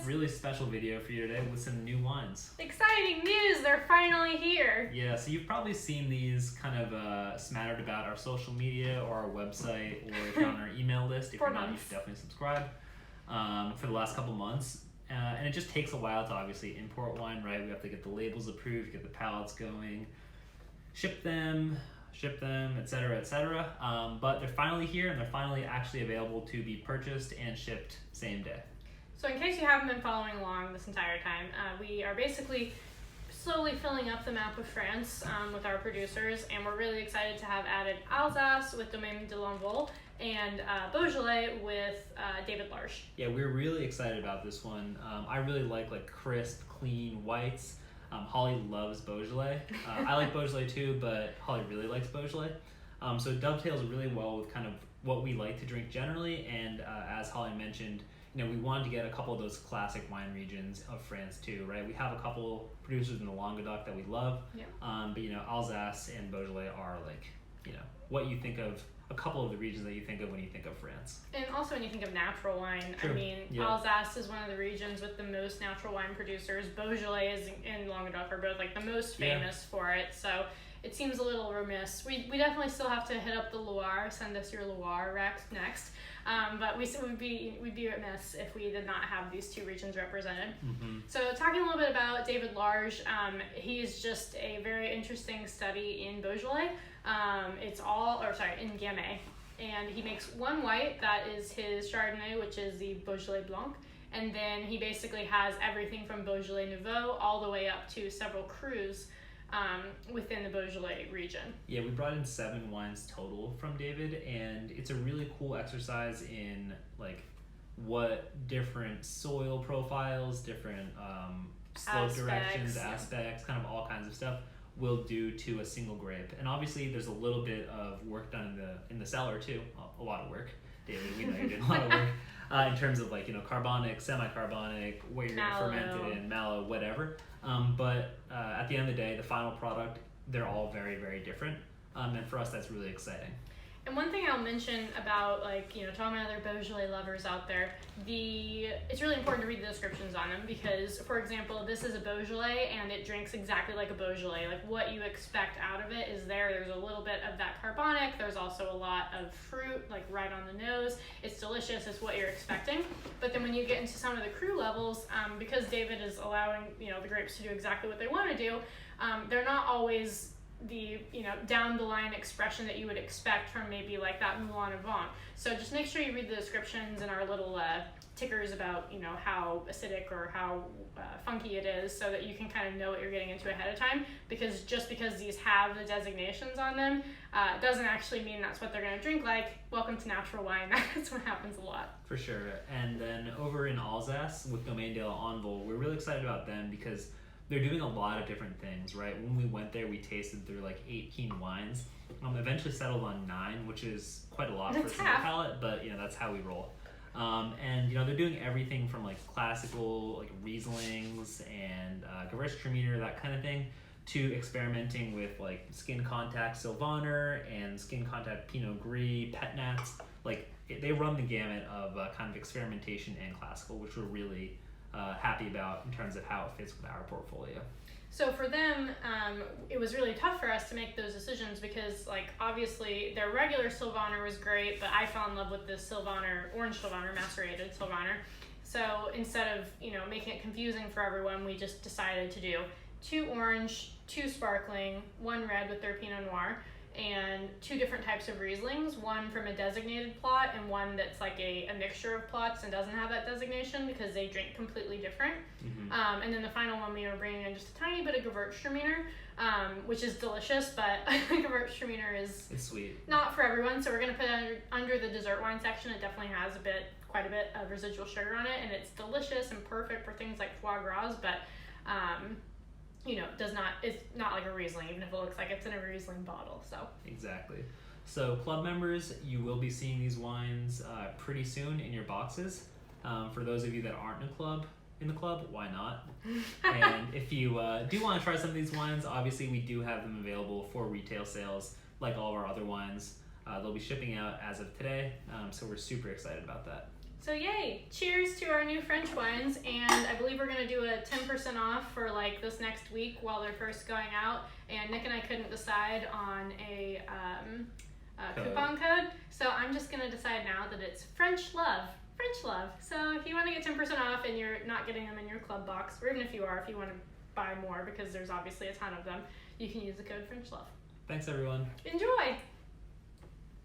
really special video for you today with some new wines. Exciting news! They're finally here! Yeah, so you've probably seen these kind of smattered about our social media or our website, or if you're on our email list. If you're not, you should definitely subscribe for the last couple months. And it just takes a while to obviously import wine, right? We have to get the labels approved, get the pallets going, ship them, etc., etc. But they're finally here, and they're finally actually available to be purchased and shipped same day. So in case you haven't been following along this entire time, we are basically slowly filling up the map of France with our producers, and we're really excited to have added Alsace with Domaine de l'Envol and Beaujolais with David Large. Yeah, we're really excited about this one. I really like crisp, clean whites. Holly loves Beaujolais. I like Beaujolais too, but Holly really likes Beaujolais. So it dovetails really well with kind of what we like to drink generally, and as Holly mentioned, we wanted to get a couple of those classic wine regions of France too, right? We have a couple producers in the Languedoc that we love, but Alsace and Beaujolais are what you think of, a couple of the regions that you think of when you think of France. And also when you think of natural wine, True. I mean, Alsace is one of the regions with the most natural wine producers. Beaujolais is and Languedoc are both the most famous for it, so it seems a little remiss. We definitely still have to hit up the Loire, send us your Loire next. But we'd be remiss if we did not have these two regions represented. Mm-hmm. So talking a little bit about David Large, he's just a very interesting study in Beaujolais. In Gamay. And he makes one white, that is his Chardonnay, which is the Beaujolais Blanc. And then he basically has everything from Beaujolais Nouveau all the way up to several crus within the Beaujolais region. Yeah, we brought in 7 wines total from David, and it's a really cool exercise in what different soil profiles, different slope directions, aspects, kind of all kinds of stuff will do to a single grape. And obviously there's a little bit of work done in the cellar too, a lot of work. David, we know you did a lot of work in terms of carbonic, semi-carbonic, what you're going to ferment it in, mallow, whatever. But at the end of the day, the final product, they're all very, very different. And for us, that's really exciting. And one thing I'll mention about talking to other Beaujolais lovers out there, it's really important to read the descriptions on them because, for example, this is a Beaujolais and it drinks exactly like a Beaujolais. What you expect out of it is there. There's a little bit of that carbonic. There's also a lot of fruit, right on the nose. It's delicious. It's what you're expecting. But then when you get into some of the cru levels, because David is allowing the grapes to do exactly what they want to do, they're not always the down the line expression that you would expect from maybe that Moulin Avant. So just make sure you read the descriptions and our little tickers about how acidic or how funky it is, so that you can kind of know what you're getting into ahead of time, because just because these have the designations on them doesn't actually mean that's what they're going to drink like. Welcome to natural wine. That's what happens a lot. For sure. And then over in Alsace with Domaine de l'Envol, we're really excited about them because they're doing a lot of different things, right? When we went there, we tasted through 18 wines. Eventually settled on 9, which is quite a lot for a single palate, but that's how we roll. And they're doing everything from classical Rieslings and Gewürztraminer, that kind of thing, to experimenting with skin contact Sylvaner and skin contact Pinot Gris, Pet Nats. They run the gamut of kind of experimentation and classical, which we're really happy about in terms of how it fits with our portfolio. So for them, it was really tough for us to make those decisions because, obviously their regular Sylvaner was great, but I fell in love with this Sylvaner, orange Sylvaner, macerated Sylvaner. So instead of, making it confusing for everyone, we just decided to do 2 orange, 2 sparkling, 1 red with their Pinot Noir, and 2 different types of Rieslings, one from a designated plot and one that's a mixture of plots and doesn't have that designation because they drink completely different. Mm-hmm. And then the final one, we were bringing in just a tiny bit of Gewürztraminer, which is delicious, but Gewürztraminer is it's sweet. Not for everyone, so we're going to put it under the dessert wine section. It definitely has quite a bit of residual sugar on it, and it's delicious and perfect for things like foie gras, but it's not like a Riesling, even if it looks like it's in a Riesling bottle. So exactly. So club members, you will be seeing these wines pretty soon in your boxes. For those of you that aren't in the club, why not? And if you do want to try some of these wines, obviously we do have them available for retail sales, like all of our other wines. They'll be shipping out as of today, so we're super excited about that. So yay! Cheers to our new French wines, and I believe we're going to do a 10% off for like this next week while they're first going out. And Nick and I couldn't decide on a coupon code, so I'm just going to decide now that it's French Love. French Love. So if you want to get 10% off and you're not getting them in your club box, or even if you are, if you want to buy more because there's obviously a ton of them, you can use the code French Love. Thanks, everyone. Enjoy!